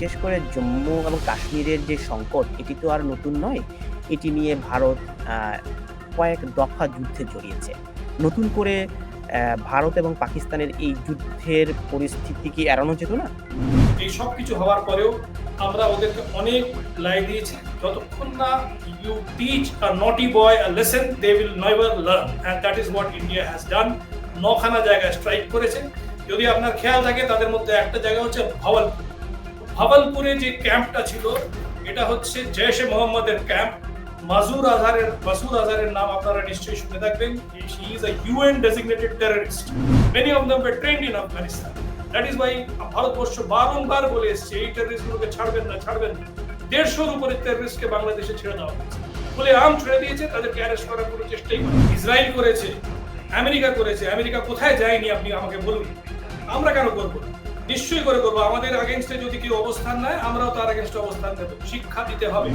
বিশেষ করে জম্মু এবং কাশ্মীরের যে সংকট এটি তো আর নতুন নয়। এটি নিয়ে ভারত আ কয়েক দফা যুদ্ধে জড়িয়েছে। নতুন করে ভারত এবং পাকিস্তানের এই যুদ্ধের পরিস্থিতি কি এড়ানো যেত না? এই সব কিছু হওয়ার পরেও আমরা ওদেরকে অনেক লাই দিয়েছি। যতক্ষণ না you teach a naughty boy a lesson they will never learn, and that is what India has done. ৯ খানা জায়গায় স্ট্রাইক করেছে। যদি আপনার খেয়াল থাকে তাদের মধ্যে একটা জায়গা হচ্ছে ভাওয়ালপুর। ভাওয়ালপুরে যে ক্যাম্পটা ছিল এটা হচ্ছে জৈশ-এ মোহাম্মদের ক্যাম্প। মাসুদ আজহারের নাম আপনারা নিশ্চয়ই শুনে থাকবেন। He is a UN designated terrorist. Many of them were trained in Afghanistan. That is why Bharatvarsha বারংবার বলে এসছে এই টেররিস্টগুলোকে ছাড়বেন না। ১৫০-র উপরে টেররিস্টকে বাংলাদেশে ছেড়ে দেওয়া হয়েছে। বলে আম ছেড়ে দিয়েছে, তাদেরকে অ্যারেস্ট করার কোনো চেষ্টাই করে ইসরায়েল করেছে, আমেরিকা করেছে। আমেরিকা কোথায় যায়নি আপনি আমাকে বলুন? আমরা কেন করবো? নিশ্চয়ই করে করবো। আমাদের আগেনস্টে যদি কেউ অবস্থান নেয় আমরাও তার আগেনস্টে অবস্থান নেব। শিক্ষা দিতে হবে।